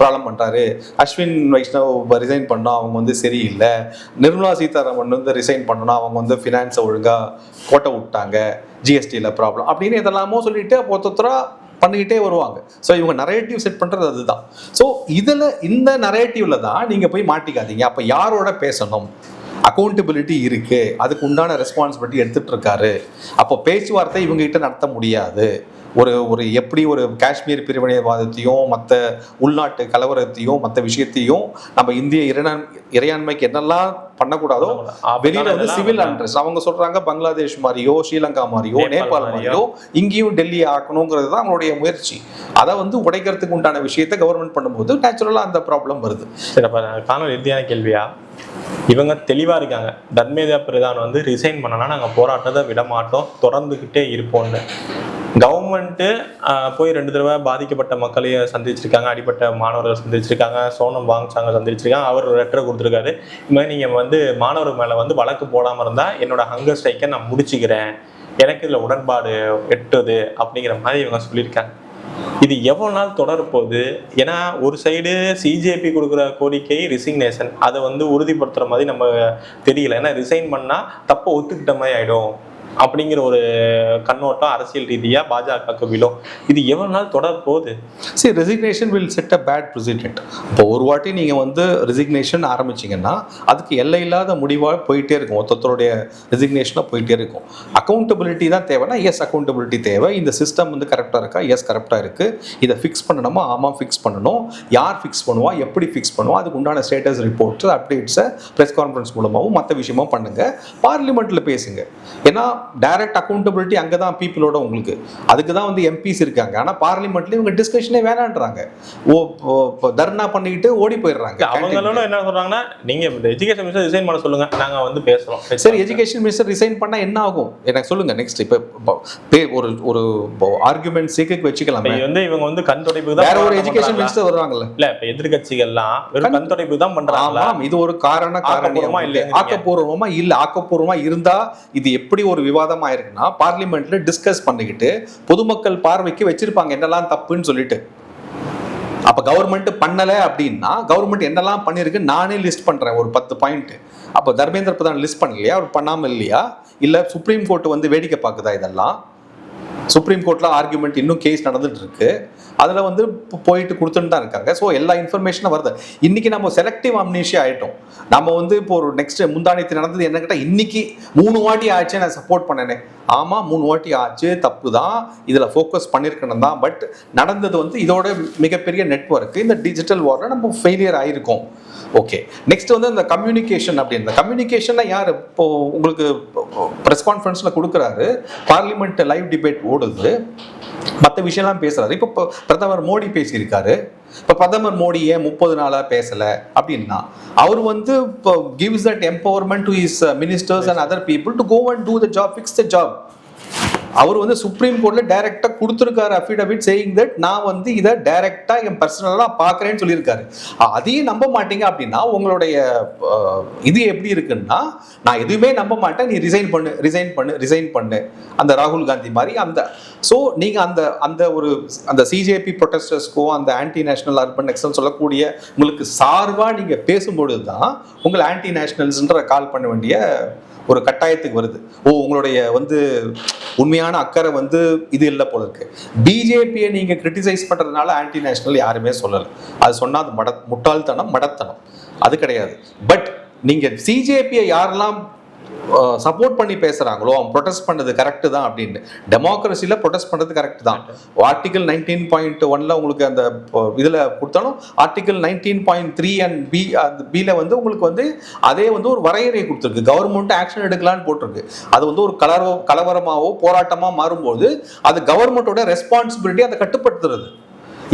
[SPEAKER 2] ப்ராப்ளம் பண்ணுறாரு. அஸ்வின் வைஷ்ணவ் ரிசைன் பண்ணோம், அவங்க வந்து சரியில்லை. நிர்மலா சீதாராமன் வந்து ரிசைன் பண்ணோன்னா அவங்க வந்து ஃபினான்ஸை ஒழுங்காக கோட்டை விட்டாங்க, ஜிஎஸ்டியில் ப்ராப்ளம் அப்படின்னு இதெல்லாமோ சொல்லிட்டு ஒருத்தராக பண்ணிக்கிட்டே வருவாங்க. ஸோ இவங்க நரேட்டிவ் செட் பண்ணுறது அதுதான். ஸோ இதில் இந்த நரேட்டிவில் தான் நீங்கள் போய் மாட்டிக்காதீங்க. அப்போ யாரோட பேசணும், அக்கௌண்டபிலிட்டி இருக்கு, அதுக்கு உண்டான ரெஸ்பான்சிபிலிட்டி எடுத்துட்டு இருக்காரு. அப்போ பேச்சுவார்த்தை இவங்ககிட்ட நடத்த முடியாது. ஒரு எப்படி ஒரு காஷ்மீர் பிரிவினைவாதத்தையும் மற்ற உள்நாட்டு கலவரத்தையும் மற்ற விஷயத்தையும் நம்ம இந்திய இறையாண்மைக்கு என்னெல்லாம் பண்ணக்கூடாதோ வெளியில வந்து சிவில் அண்ட்ரஸ்ட் அவங்க சொல்றாங்க, பங்களாதேஷ் மாதிரியோ ஸ்ரீலங்கா மாதிரியோ நேபாள் மாதிரியோ இங்கேயும் டெல்லி ஆக்கணுங்கிறது தான் அவங்களுடைய முயற்சி. அதை வந்து உடைக்கிறதுக்கு உண்டான விஷயத்தை கவர்மெண்ட் பண்ணும்போது நேச்சுரலா அந்த ப்ராப்ளம் வருது.
[SPEAKER 1] காணொலி இறுதியான கேள்வியா, இவங்க தெளிவா இருக்காங்க, தர்மேந்திர பிரதான் வந்து ரிசைன் பண்ணனா நாங்கள் போராட்டத்தை விட மாட்டோம், தொடர்ந்துகிட்டே இருப்போம்னு. கவர்மெண்ட்டு போய் 2 தடவை பாதிக்கப்பட்ட மக்களையும் சந்திச்சிருக்காங்க, அடிப்பட்ட மாணவர்கள் சந்திச்சிருக்காங்க, சோனம் வாங்சாங்க சந்திச்சிருக்காங்க. அவர் ஒரு லெட்டர் கொடுத்துருக்காரு, இது மாதிரி நீங்கள் வந்து மாணவர் மேலே வந்து வழக்கு போடாமல் இருந்தால் என்னோட ஹங்கர் ஸ்ட்ரைக்கை நான் முடிச்சுக்கிறேன், எனக்கு இதில் உடன்பாடு எட்டுது அப்படிங்கிற மாதிரி இவங்க சொல்லியிருக்காங்க. இது எவ்வளோ நாள் தொடரப்போகுது? ஏன்னா ஒரு சைடு சிஜேபி கொடுக்குற கோரிக்கை ரிசிக்னேஷன், அதை வந்து உறுதிப்படுத்துகிற மாதிரி நம்ம தெரியல. ஏன்னா ரிசைன் பண்ணால் தப்பை ஒத்துக்கிட்ட மாதிரி ஆகிடும் அப்படிங்கிற ஒரு கண்ணோட்டம் அரசியல் ரீதியாக பாஜகவுக்கு விழும். இது எவ்வளோ நாள் தொடர போகுது?
[SPEAKER 2] சரி, resignation will set a bad precedent. இப்போ ஒரு வாட்டி நீங்கள் வந்து ரெசிக்னேஷன் ஆரம்பிச்சிங்கன்னா அதுக்கு எல்லை இல்லாத முடிவாக போயிட்டே இருக்கும், மொத்தத்தோடைய ரெசிக்னேஷனாக போயிட்டே இருக்கும். அக்கௌண்டபிலிட்டி தான் தேவைன்னா எஸ் அக்கௌண்டபிலிட்டி தேவை. இந்த சிஸ்டம் வந்து கரெக்டாக இருக்கா? எஸ் கரெக்டாக இருக்குது. இதை ஃபிக்ஸ் பண்ணணுமா? ஆமாம் ஃபிக்ஸ் பண்ணணும். யார் ஃபிக்ஸ் பண்ணுவா, எப்படி ஃபிக்ஸ் பண்ணுவா, அதுக்கு உண்டான ஸ்டேட்டஸ் ரிப்போர்ட்ஸ் அப்டேட்ஸை ப்ரெஸ் கான்ஃபரன்ஸ் மூலமாகவும் மற்ற விஷயமும் பண்ணுங்கள். பார்லிமெண்ட்டில் பேசுங்க. ஏன்னா டைரக்ட் அக்கௌண்டபிலிட்டி அங்கே தான் பீப்புளோட உங்களுக்கு, அதுக்கு தான் வந்து எம்பிஸ் இருக்காங்க. ஆனால் பார்லிமெண்ட்ல இவங்க டிஸ்கஷனே வேணான்றாங்க, தர்ணா பண்ணிக்கிட்டு ஓடி போயிடுறாங்க.
[SPEAKER 1] அவங்களோட என்ன சொல்றாங்கன்னா, நீங்க எஜுகேஷன் மினிஸ்டர் ரிசைன் பண்ண சொல்லுங்க, நாங்க வந்து பேசுறோம்.
[SPEAKER 2] சரி, எஜுகேஷன் மினிஸ்டர் ரிசைன் பண்ணா என்ன ஆகும் எனக்கு சொல்லுங்க. நெக்ஸ்ட் இப்போ ஒரு ஆர்குமெண்ட் சீக்கிரம் வச்சுக்கலாம்.
[SPEAKER 1] வந்து இவங்க வந்து கண் தொடைப்பு தான்,
[SPEAKER 2] வேற ஒரு எஜுகேஷன் மினிஸ்டர் வருவாங்கல்ல.
[SPEAKER 1] இல்ல இப்ப எதிர்கட்சிகள்லாம் வெறும் கண் தொடைப்பு தான் பண்றாங்க.
[SPEAKER 2] இது ஒரு காரணமா இல்ல, ஆக்கப்பூர்வமா இருந்தா இது எப்படி ஒரு விவாதம் ஆயிருக்குன்னா பார்லிமெண்ட்ல டிஸ்கஸ் பண்ணிக்கிட்டு பொதுமக்கள் பார்வைக்கு வச்சிருப்பாங்க என்னெல்லாம் தப்புன்னு சொல்லிட்டு. அப்ப கவர்மெண்ட் பண்ணல அப்படின்னா கவர்மெண்ட் என்னெல்லாம் பண்ணிருக்கு நானே லிஸ்ட் பண்றேன் ஒரு 10 பாயிண்ட். அப்ப தர்மேந்திர பிரதான் லிஸ்ட் பண்ணலையா, அவர் பண்ணாம இல்லையா, இல்ல சுப்ரீம் கோர்ட் வந்து வேடிக்கை பார்க்குதா? இதெல்லாம் சுப்ரீம் கோர்ட்ல ஆர்குமெண்ட் இன்னும் கேஸ் நடந்துட்டு இருக்கு, அதில் வந்து போயிட்டு கொடுத்துட்டு தான் இருக்காங்க. ஸோ எல்லா இன்ஃபர்மேஷனும் வருது. இன்னைக்கு நம்ம செலக்டிவ் அம்னீஷியா ஆகிட்டோம். நம்ம வந்து இப்போ ஒரு நெக்ஸ்ட் முந்தானத்து நடந்தது என்ன கேட்டால், இன்னைக்கு 3 வாட்டி ஆச்சு நான் சப்போர்ட் பண்ணேனே. ஆமாம் 3 வாட்டி ஆச்சு, தப்பு தான், இதில் ஃபோக்கஸ் பண்ணியிருக்கணும் தான். பட் நடந்தது வந்து இதோட மிகப்பெரிய நெட்வொர்க். இந்த டிஜிட்டல் வாரில் நம்ம ஃபெயிலியர் ஆகிருக்கோம். ஓகே, நெக்ஸ்ட் வந்து அந்த கம்யூனிகேஷன் அப்படின்னு, கம்யூனிகேஷன்னா யார் இப்போ உங்களுக்கு ப்ரெஸ் கான்ஃபரன்ஸில் கொடுக்குறாரு, பார்லிமெண்ட் லைவ் டிபேட் ஓடுது, மற்ற விஷயம்லாம் பேசுறாரு. இப்போ பிரதமர் மோடி பேசியிருக்காரு. இப்போ பிரதமர் மோடி ஏன் 30 நாளாக பேசலை அப்படின்னா, அவர் வந்து இப்போ gives that empowerment to his ministers and other people to go and do the job, fix the job. அவர் வந்து சுப்ரீம் கோர்ட்ல டைரக்டா கொடுத்துருக்காரு அஃபிடவிட் சேயிங் தட் நான் வந்து இதை டைரக்டா என் பர்சனலா பாக்குறேன்னு சொல்லியிருக்காரு. அதையும் நம்ப மாட்டீங்க அப்படின்னா உங்களுடைய இது எப்படி இருக்குன்னா, நான் எதுவுமே நம்ப மாட்டேன், நீ ரிசைன் பண்ணு அந்த ராகுல் காந்தி மாதிரி. அந்த ஸோ நீங்க அந்த சிஜேபி ப்ரொட்டஸ்டர்ஸ்க்கோ அந்த ஆன்டி நேஷனல் அர்பன் எக்ஸல் சொல்லக்கூடிய உங்களுக்கு சார்பா நீங்க பேசும்பொழுது தான் உங்களை ஆன்டி நேஷனல்ஸ்ன்ற கால் பண்ண வேண்டிய ஒரு கட்டாயத்துக்கு வருது. உங்களுடைய வந்து உண்மையான அக்கறை வந்து இது இல்லை போல இருக்கு. பிஜேபியை நீங்க கிரிட்டிசைஸ் பண்றதுனால ஆன்டி நேஷனல் யாருமே சொல்லலை. அது சொன்னா அது முட்டாள்தனம், மடத்தனம், அது கிடையாது. பட் நீங்க சிஜேபியை யாரெல்லாம் சப்போர்ட் பண்ணி பேசுறாங்களோ அவங்க ப்ரொடெஸ்ட் பண்ணது கரெக்ட் தான் அப்படின்னு. டெமோக்ரஸியில் ப்ரொடெஸ்ட் பண்ணது கரெக்ட் தான். ஆர்டிகல் 19.1 உங்களுக்கு அந்த இதில் கொடுத்தாலும் ஆர்டிகல் 19.3 அண்ட் பியில் வந்து உங்களுக்கு வந்து அதே வந்து ஒரு வரையறை கொடுத்துருக்கு. கவர்மெண்ட் ஆக்ஷன் எடுக்கலான்னு போட்டிருக்கு. அது வந்து ஒரு கலவரமாவோ போராட்டமாக மாறும்போது அது கவர்மெண்டோட ரெஸ்பான்சிபிலிட்டி அதை கட்டுப்படுத்துறது.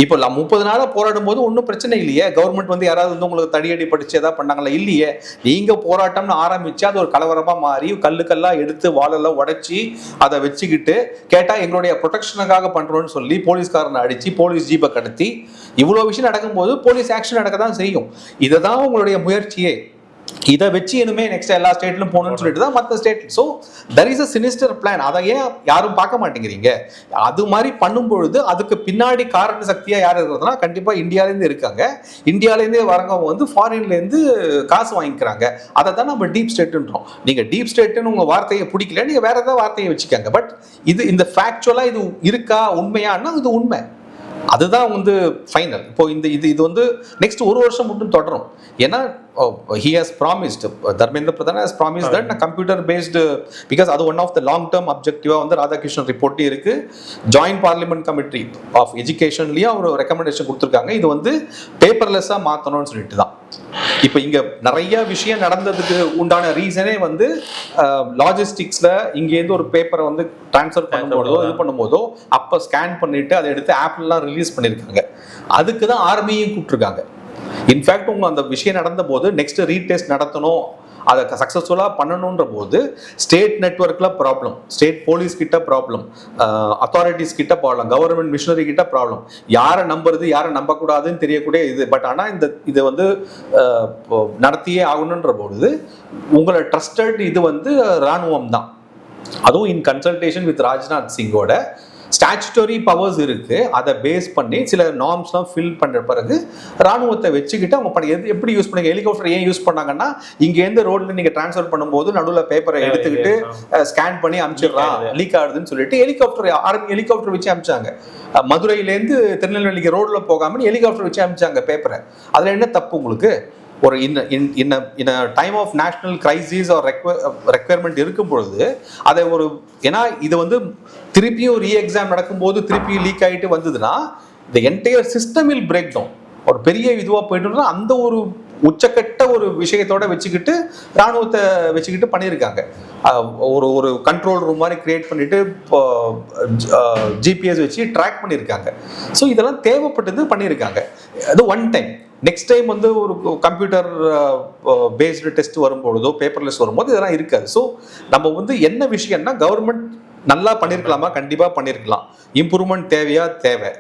[SPEAKER 2] இப்போ 30 நாளாக போராடும் போது ஒன்றும் பிரச்சனை இல்லையே. கவர்மெண்ட் வந்து யாராவது வந்து உங்களுக்கு தடியடி படிச்சு ஏதாவது பண்ணாங்களா? இல்லையே. நீங்கள் போராட்டம்னு ஆரம்பிச்சு அது ஒரு கலவரமாக மாறி கல்லுக்கெல்லாம் எடுத்து வாழெல்லாம் உடைச்சி அதை வச்சுக்கிட்டு கேட்டால் எங்களுடைய ப்ரொடெக்ஷனுக்காக பண்ணுறோன்னு சொல்லி போலீஸ்காரனை அடித்து போலீஸ் ஜீப்பை கடத்தி இவ்வளோ விஷயம் நடக்கும்போது போலீஸ் ஆக்ஷன் நடக்க தான் செய்யும். இதை தான் உங்களுடைய முயற்சியே. இதை வச்சு இனிமே நெக்ஸ்ட் எல்லா ஸ்டேட்லும் போகணும்னு சொல்லிட்டு தான் மற்ற state. So that is a sinister plan. அதை ஏன் யாரும் பார்க்க மாட்டேங்கிறீங்க? அது மாதிரி பண்ணும்பொழுது அதுக்கு பின்னாடி காரண சக்தியாக யார் இருக்கிறதுனா கண்டிப்பாக இந்தியாவிலேருந்து இருக்காங்க. இந்தியாவிலேருந்தே வரவங்க வந்து ஃபாரின்லேருந்து காசு வாங்கிக்கிறாங்க. அதை தான் நம்ம டீப் ஸ்டேட்டுன்றோம். நீங்கள் டீப் ஸ்டேட்டுன்னு உங்கள் வார்த்தையை பிடிக்கல, நீங்கள் வேற ஏதாவது வார்த்தையை வச்சுக்காங்க. பட் இது இந்த ஃபேக்சுவலாக இது இருக்கா உண்மையானா இது உண்மை. அதுதான் வந்து ஃபைனல். இப்போ இது வந்து நெக்ஸ்ட் ஒரு வருஷம் மட்டும் தொடரும். ஏன்னா he has promised, Dharmendra Pradhan has promised that computer based, because அது one of the long term அப்ஜெக்டிவா வந்து ராதாகிருஷ்ணன் ரிப்போர்ட் இருக்கு. ஜாயிண்ட் பார்லிமெண்ட் கமிட்டி ஆஃப் எஜுகேஷன்லயும் அவர் ரெக்கமெண்டேஷன் கொடுத்துருக்காங்க. இது வந்து பேப்பர்லெஸ்ஸா மாற்றணும்னு சொல்லிட்டு தான். இப்போ இங்க நிறைய விஷயம் நடந்ததுக்கு உண்டான ரீசனே வந்து லாஜிஸ்டிக்ஸ்ல இங்கேருந்து ஒரு பேப்பரை வந்து டிரான்ஸ்ஃபர் பண்ணும்போதோ இது பண்ணும்போதோ அப்போ ஸ்கேன் பண்ணிட்டு அதை எடுத்து ஆப்லாம் ரிலீஸ் பண்ணியிருக்காங்க. அதுக்கு தான் ஆர்மியும் கூப்பிட்டுருக்காங்க. இன்ஃபேக்ட் உங்க அந்த விஷயம் நடந்த போது நெக்ஸ்ட் ரீடெஸ்ட் நடத்தணும், அதை சக்ஸஸ்ஃபுல்லாக பண்ணணுன்ற போது ஸ்டேட் நெட்வொர்க்கில் ப்ராப்ளம், ஸ்டேட் போலீஸ் கிட்ட ப்ராப்ளம், அத்தாரிட்டிஸ் கிட்ட ப்ராப்ளம், கவர்மெண்ட் மிஷினரி கிட்ட ப்ராப்ளம். யாரை நம்புறது யாரை நம்பக்கூடாதுன்னு தெரியக்கூடிய இது. பட் ஆனால் இதை வந்து நடத்தியே ஆகணுன்ற பொழுது உங்களை ட்ரஸ்டட் இது வந்து இராணுவம் தான். அதுவும் இன் கன்சல்டேஷன் வித் ராஜ்நாத் சிங்கோட ஸ்டாச்சுட்டரி பவர்ஸ் இருக்கு. அதை பேஸ் பண்ணி சில நார்ம்ஸ்லாம் ஃபில் பண்ணுற பிறகு ராணுவத்தை வச்சுக்கிட்டு அவங்க எப்படி யூஸ் பண்ணுங்க. ஹெலிகாப்டர் ஏன் யூஸ் பண்ணாங்கன்னா இங்கேருந்து ரோட்ல நீங்க டிரான்ஸ்ஃபர் பண்ணும்போது நடுவில் பேப்பரை எடுத்துக்கிட்டு ஸ்கேன் பண்ணி அனுப்பிச்சிடலாம், லீக் ஆகுதுன்னு சொல்லிட்டு ஆர்மி ஹெலிகாப்டர் வச்சு அனுப்பிச்சாங்க. மதுரையிலேருந்து திருநெல்வேலிக்கு ரோட்ல போகாம ஹெலிகாப்டர் வச்சு அனுப்பிச்சாங்க பேப்பரை. அதுல என்ன தப்பு உங்களுக்கு? ஒரு in time of national crisis ஒரு ரெக்வயர்மெண்ட் இருக்கும் பொழுது அதை ஏன்னா இது வந்து திருப்பியும் எக்ஸாம் நடக்கும்போது திருப்பியும் லீக் ஆகிட்டு வந்ததுன்னா இந்த entire system will break down. ஒரு பெரிய இதுவாக போயிட்டு அந்த ஒரு உச்சக்கட்ட ஒரு விஷயத்தோட வச்சுக்கிட்டு ராணுவத்தை வச்சுக்கிட்டு பண்ணியிருக்காங்க. ஒரு கண்ட்ரோல் ரூம் மாதிரி கிரியேட் பண்ணிட்டு ஜிபிஎஸ் வச்சு ட்ராக் பண்ணியிருக்காங்க. ஸோ இதெல்லாம் தேவைப்பட்டது பண்ணியிருக்காங்க. அது ஒன் டைம். நெக்ஸ்ட் டைம் வந்து ஒரு கம்ப்யூட்டர் பேஸ்டு டெஸ்ட் வரும்பொழுதோ பேப்பர்லெஸ் வரும்போது இதெல்லாம் இருக்காது. ஸோ நம்ம வந்து என்ன விஷயம்னா கவர்மெண்ட் நல்லா பண்ணியிருக்கலாமா? கண்டிப்பாக பண்ணியிருக்கலாம். இம்ப்ரூவ்மெண்ட் தேவையா? தேவை.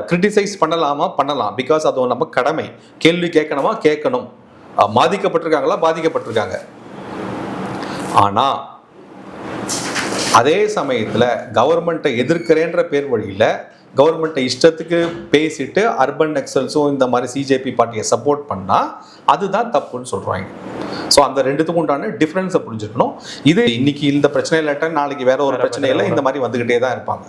[SPEAKER 2] கிரிட்டிசைஸ் பண்ணலாமா? பண்ணலாம். பிகாஸ் அது நம்ம கடமை. கேள்வி கேட்கணுமா? கேட்கணும். பாதிக்கப்பட்டிருக்காங்களா? பாதிக்கப்பட்டிருக்காங்க. ஆனால் அதே சமயத்தில் கவர்மெண்ட்டை எதிர்க்கிறேன்ற பேர் வழியில் கவர்மெண்ட்டை இஷ்டத்துக்கு பேசிட்டு அர்பன் நக்சல்ஸும் இந்த மாதிரி சிஜேபி பார்ட்டியை சப்போர்ட் பண்ணால் அதுதான் தப்புன்னு சொல்கிறாங்க. ஸோ அந்த ரெண்டுத்துக்கும் உண்டான டிஃப்ரென்ஸை புரிஞ்சுக்கணும். இது இன்னைக்கு இந்த பிரச்சனை இல்லாட்டா நாளைக்கு வேற ஒரு பிரச்சனையில் இந்த மாதிரி வந்துக்கிட்டே தான் இருப்பாங்க.